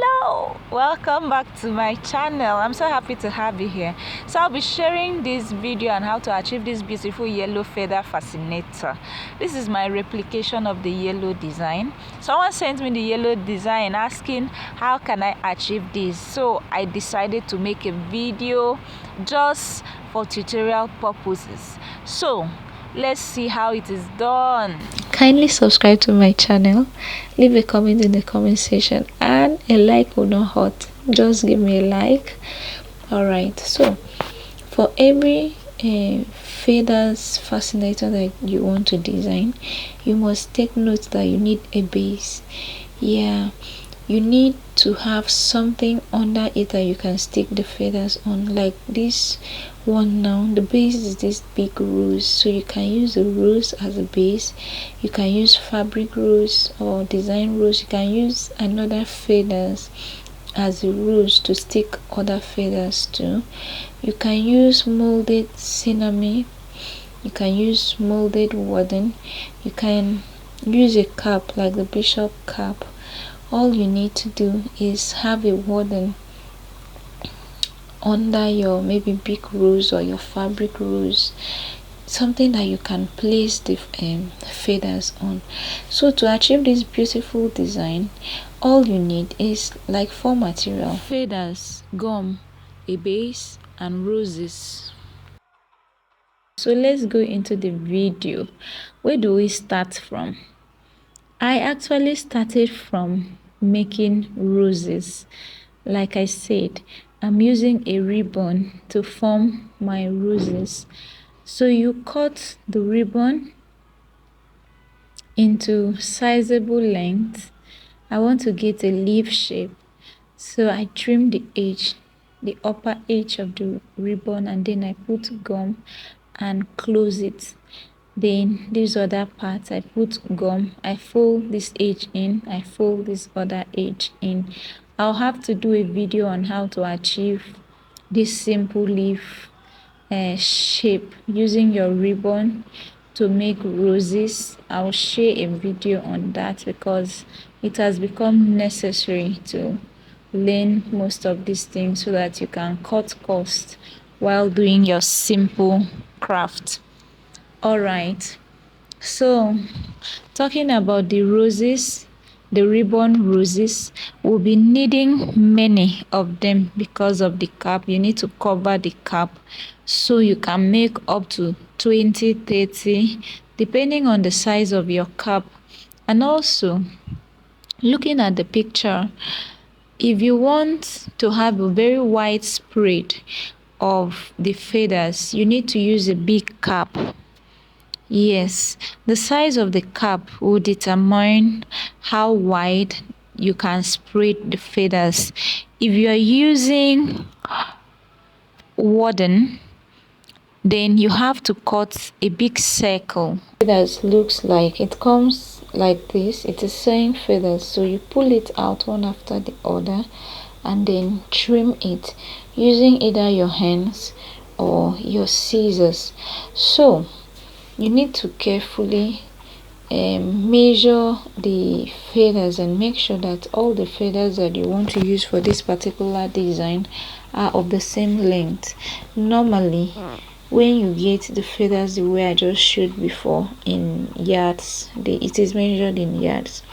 Hello, welcome back to my channel. I'm so happy to have you here. So I'll be sharing this video on how to achieve this beautiful yellow feather fascinator. This is my replication of the yellow design. Someone sent me the yellow design asking how can I achieve this, so I decided to make a video just for tutorial purposes. So let's see how it is done. Kindly subscribe to my channel, leave a comment in the comment section, and a like will not hurt. Just give me a like. Alright, so for every feathers fascinator that you want to design, you must take note that you need a base. Yeah, you need to have something under it that you can stick the feathers on, like this one. Now the base is this big rose, so you can use the rose as a base. You can use fabric rose or design rose. You can use another feathers as a rose to stick other feathers to. You can use molded cinnamon, you can use molded wooden, you can use a cap like the bishop cap. All you need to do is have a wooden under your maybe big rose or your fabric rose, something that you can place the feathers on. So to achieve this beautiful design, all you need is like 4 material: feathers, gum, a base, and roses. So let's go into the video. Where do we start from? I actually started from making roses. Like I said, I'm using a ribbon to form my roses. So you cut the ribbon into sizable length. I want to get a leaf shape, so I trim the edge, the upper edge of the ribbon, and then I put gum and close it. Then this other part, I put gum, I fold this edge in, I fold this other edge in. I'll have to do a video on how to achieve this simple leaf shape using your ribbon to make roses. I'll share a video on that because it has become necessary to learn most of these things so that you can cut costs while doing your simple craft. All right, so talking about the roses, the ribbon roses, we'll be needing many of them because of the cap. You need to cover the cap, so you can make up to 20, 30 depending on the size of your cap. And also, looking at the picture, if you want to have a very wide spread of the feathers, you need to use a big cap. Yes, the size of the cap will determine how wide you can spread the feathers. If you are using wooden, then you have to cut a big circle. Feathers looks like it comes like this. It is sewing feathers, so you pull it out one after the other and then trim it using either your hands or your scissors. So you need to carefully measure the feathers and make sure that all the feathers that you want to use for this particular design are of the same length. Normally, when you get the feathers the way I just showed before in yards, it is measured in yards.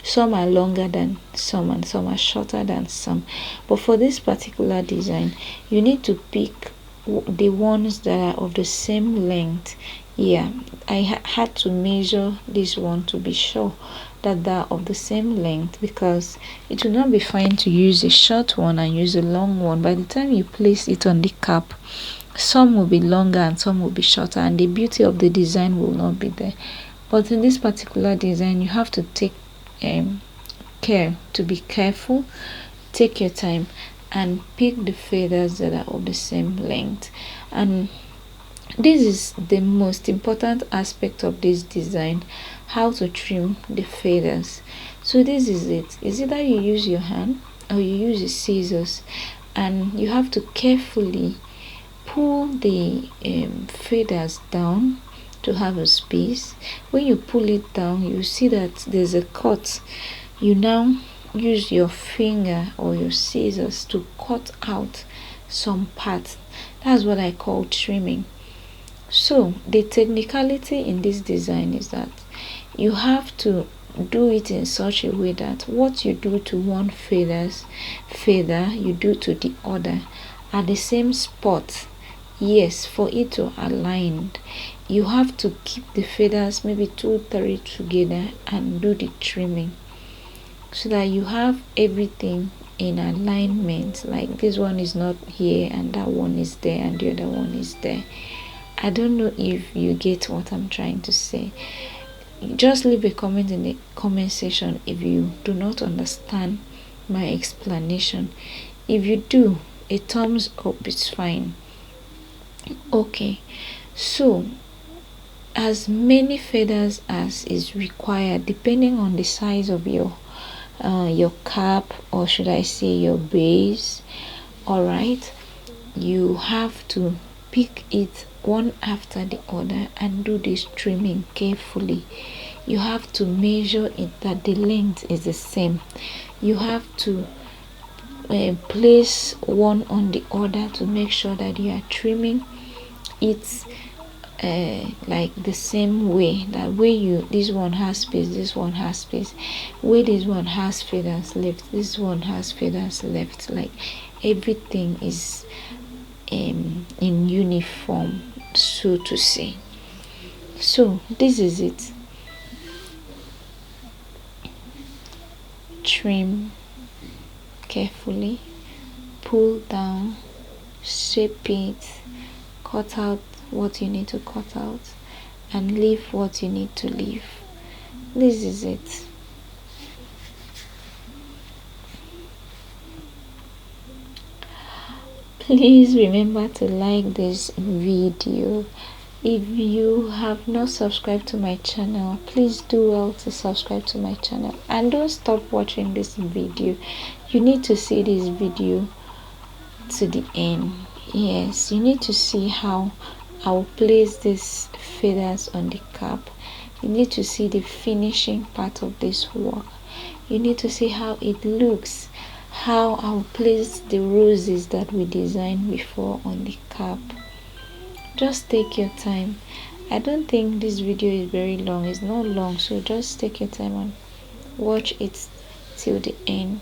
Some are longer than some and some are shorter than some, but for this particular design you need to pick the ones that are of the same length. Yeah, I had to measure this one to be sure that they're of the same length, because it will not be fine to use a short one and use a long one. By the time you place it on the cap, some will be longer and some will be shorter, and the beauty of the design will not be there. But in this particular design, you have to take care to be careful. Take your time and pick the feathers that are of the same length. And this is the most important aspect of this design, how to trim the feathers. So this is it. It's either you use your hand or you use the scissors, and you have to carefully pull the feathers down to have a space. When you pull it down, you see that there's a cut. You now use your finger or your scissors to cut out some parts. That's what I call trimming. So the technicality in this design is that you have to do it in such a way that what you do to one feather you do to the other at the same spot. Yes, for it to align, you have to keep the feathers maybe 2-3 together and do the trimming so that you have everything in alignment. Like this one is not here and that one is there and the other one is there. I don't know if you get what I'm trying to say. Just leave a comment in the comment section if you do not understand my explanation. If you do, a thumbs up is fine. Okay, so as many feathers as is required depending on the size of your cap, or should I say your base. All right, you have to pick it one after the other and do this trimming carefully. You have to measure it that the length is the same. You have to place one on the other to make sure that you are trimming it like the same way. That way this one has space, this one has space. Where this one has feathers left, this one has feathers left. Like everything is in uniform, so to say. So this is it. Trim carefully, pull down, shape it, cut out what you need to cut out, and leave what you need to leave. This is it. Please remember to like this video. If you have not subscribed to my channel, please do well to subscribe to my channel and don't stop watching this video. You need to see this video to the end. Yes, you need to see how I'll place these feathers on the cap. You need to see the finishing part of this work. You need to see how it looks, how I'll place the roses that we designed before on the cap. Just take your time. I don't think this video is very long. It's not long, so just take your time and watch it till the end.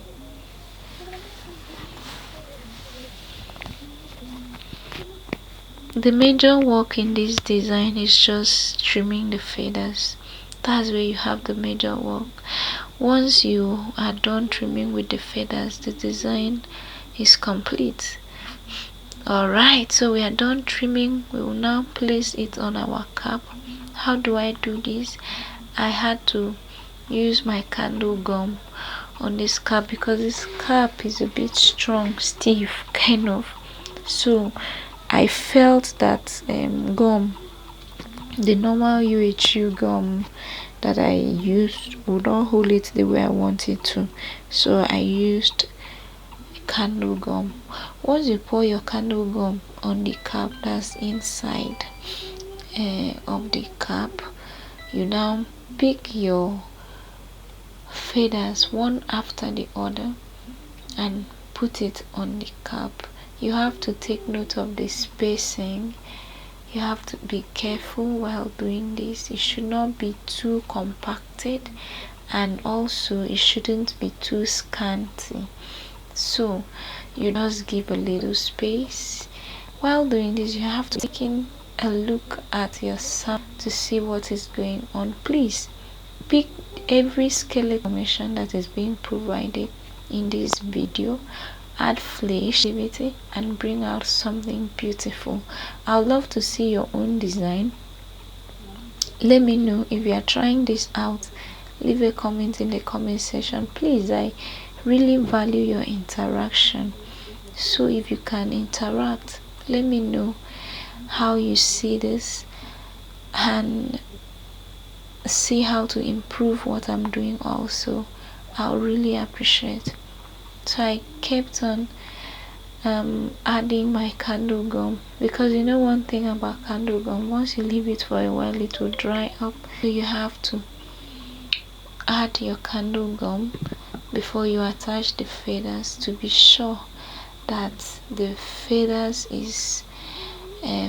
The major work in this design is just trimming the feathers. That's where you have the major work. Once you are done trimming with the feathers, the design is complete. Alright, so we are done trimming. We will now place it on our cap. How do I do this? I had to use my candle gum on this cap because this cap is a bit strong, stiff kind of. So I felt that gum, the normal UHU gum that I used, would not hold it the way I wanted to. So I used candle gum. Once you pour your candle gum on the cap, that's inside of the cap, you now pick your feathers one after the other and put it on the cap. You have to take note of the spacing. You have to be careful while doing this. It should not be too compacted, and also it shouldn't be too scanty. So you just give a little space. While doing this, you have to take in a look at your sample to see what is going on. Please pick every skeleton information that is being provided in this video, add flash activity, and bring out something beautiful. I would love to see your own design. Let me know if you are trying this out. Leave a comment in the comment section, please. I really value your interaction. So if you can interact, let me know how you see this and see how to improve what I'm doing also. I'll really appreciate. So I kept on adding my candle gum, because you know one thing about candle gum, once you leave it for a while it will dry up. So you have to add your candle gum before you attach the feathers, to be sure that the feathers is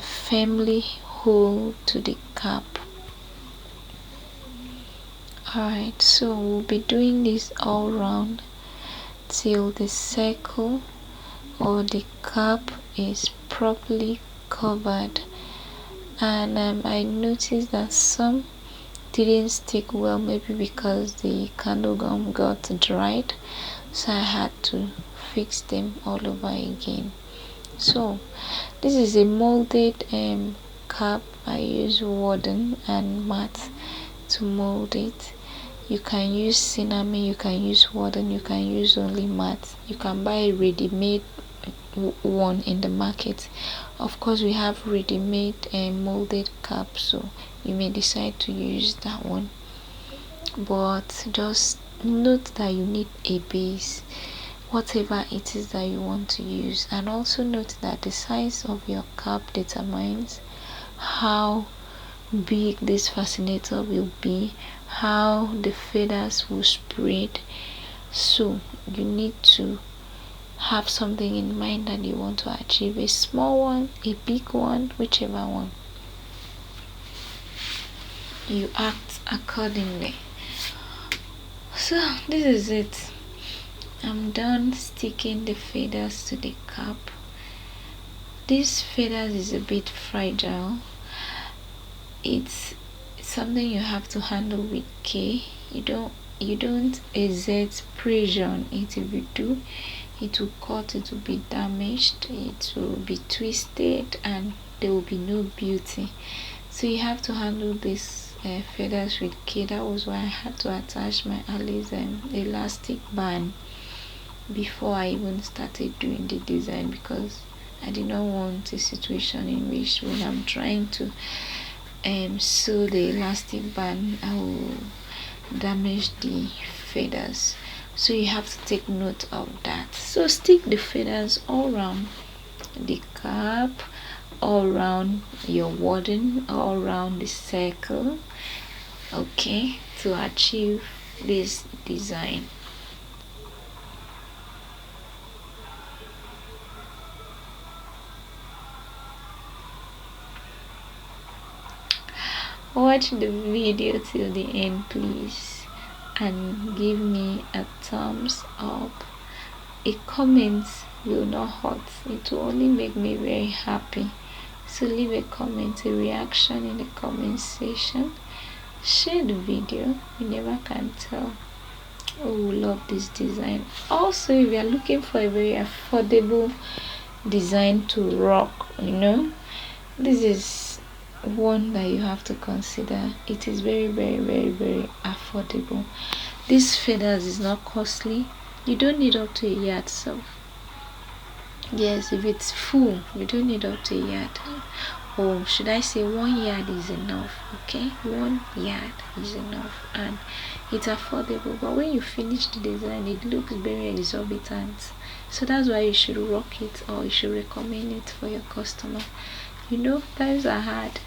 firmly hold to the cap. Alright, so we'll be doing this all round till the circle or the cap is properly covered. And I noticed that some didn't stick well, maybe because the candle gum got dried, so I had to fix them all over again. So this is a molded cap. I use wooden and mat to mold it. You can use cinnamon, you can use wooden, you can use only mat. You can buy a ready-made one in the market. Of course, we have ready-made molded cap, so you may decide to use that one, but just note that you need a base, whatever it is that you want to use. And also note that the size of your cap determines how big this fascinator will be, how the feathers will spread. So you need to have something in mind that you want to achieve, a small one, a big one, whichever one. You act accordingly. So this is it. I'm done sticking the feathers to the cap. This feathers is a bit fragile. It's something you have to handle with care. You don't exert pressure on it. If you do, it will cut, it will be damaged, it will be twisted, and there will be no beauty. So you have to handle this feathers with care. That was why I had to attach my Alice elastic band before I even started doing the design, because I did not want a situation in which when I'm trying to sew the elastic band, I will damage the feathers. So you have to take note of that. So stick the feathers all around the cap, all around your wording, all around the circle, okay, to achieve this design. Watch the video till the end, please, and give me a thumbs up. A comment will not hurt, it will only make me very happy. So leave a comment, a reaction in the comment section. Share the video, you never can tell. Oh, we love this design. Also, if you are looking for a very affordable design to rock, this is one that you have to consider. It is very, very, very, very affordable. This feathers is not costly. You don't need up to a yard. So yes, if it's full, you don't need up to a yard, or should I say 1 yard is enough. Okay, 1 yard is enough, and it's affordable. But when you finish the design, it looks very exorbitant. So that's why you should rock it, or you should recommend it for your customer. Times are hard.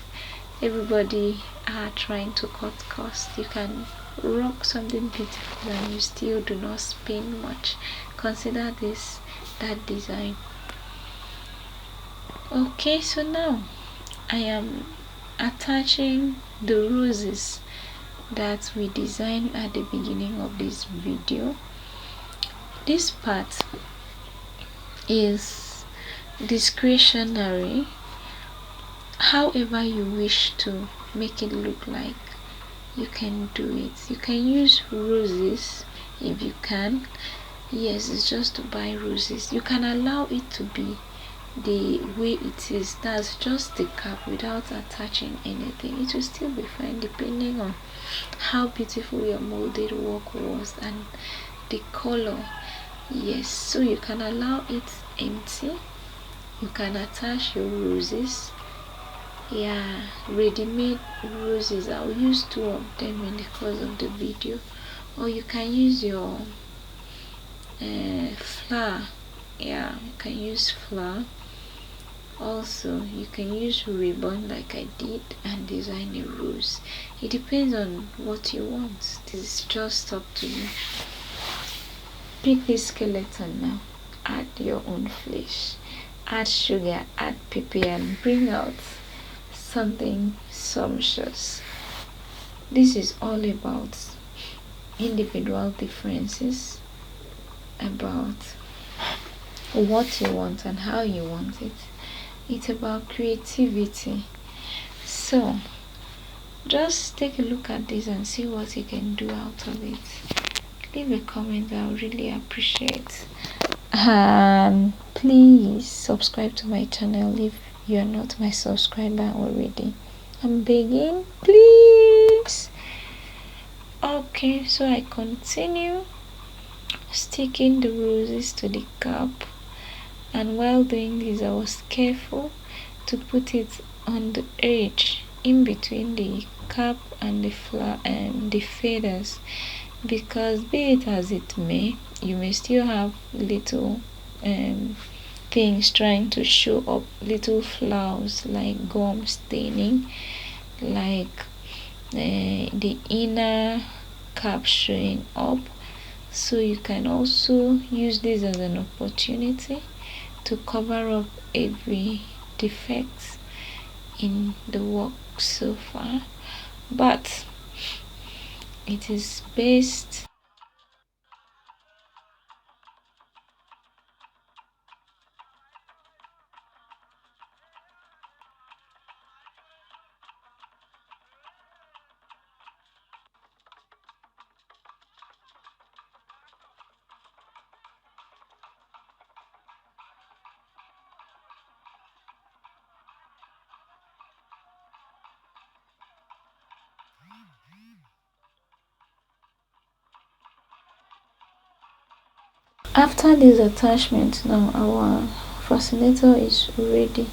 Everybody are trying to cut costs. You can rock something beautiful and you still do not spend much. Consider that design. Okay, so now I am attaching the roses that we designed at the beginning of this video. This part is discretionary. However you wish to make it look like, you can do it. You can use roses if you can. Yes, it's just to buy roses. You can allow it to be the way it is, that's just the cap without attaching anything. It will still be fine depending on how beautiful your molded work was and the color. Yes, so you can allow it empty. You can attach your roses. Yeah, ready-made roses. I'll use 2 of them in the course of the video, or you can use your flower. Yeah, you can use flower. Also, you can use ribbon like I did and design a rose. It depends on what you want. This is just up to you. Pick this skeleton now. Add your own flesh. Add sugar, add pepper, and bring out something sumptuous. This is all about individual differences, about what you want and how you want it. It's about creativity. So just take a look at this and see what you can do out of it. Leave a comment, I would really appreciate. And please subscribe to my channel if you are not my subscriber already. I'm begging, please. Okay, so I continue sticking the roses to the cap, and while doing this I was careful to put it on the edge in between the cap and the flower and the feathers, because be it as it may, you may still have little things trying to show up, little flowers like gum staining, like the inner cap showing up. So you can also use this as an opportunity to cover up every defect in the work so far, but it is based after this attachment. Now our fascinator is ready.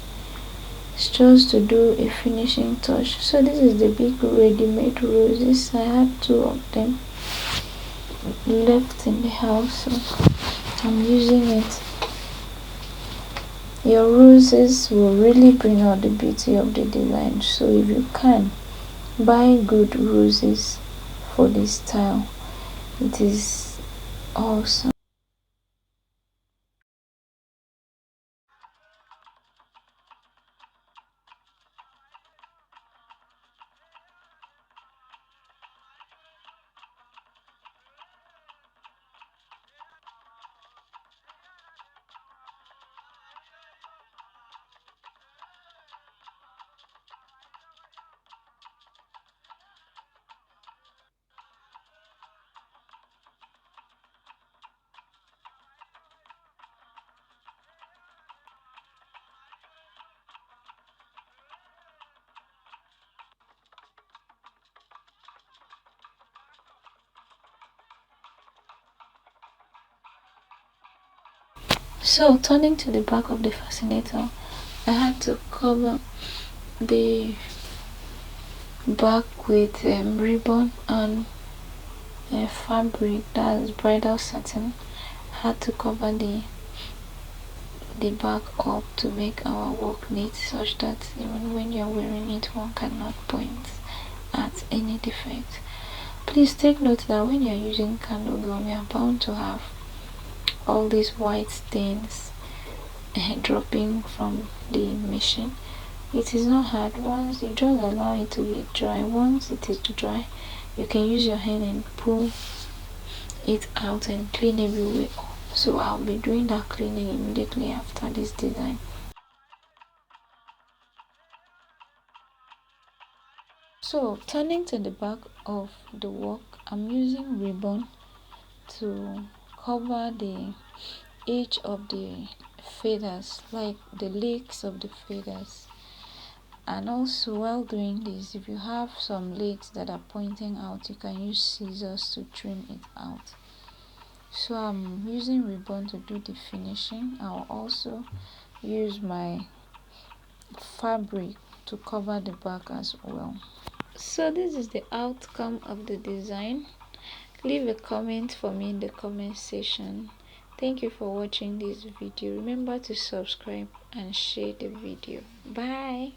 It's just to do a finishing touch. So this is the big ready-made roses. I had two of them left in the house, so I'm using it. Your roses will really bring out the beauty of the design, so if you can, buy good roses for this style. It is awesome. So turning to the back of the fascinator, I had to cover the back with ribbon and fabric, that's bridal satin. I had to cover the back up to make our work neat, such that even when you're wearing it, one cannot point at any defect. Please take note that when you're using candle gum, you're bound to have all these white stains dropping from the machine. It is not hard. Once you just allow it to be dry, once it is dry, you can use your hand and pull it out and clean everywhere up. So I'll be doing that cleaning immediately after this design. So turning to the back of the work, I'm using ribbon to cover the edge of the feathers, like the legs of the feathers. And also, while doing this, if you have some legs that are pointing out, you can use scissors to trim it out. So I'm using ribbon to do the finishing. I'll also use my fabric to cover the back as well. So this is the outcome of the design. Leave a comment for me in the comment section. Thank you for watching this video. Remember to subscribe and share the video. Bye.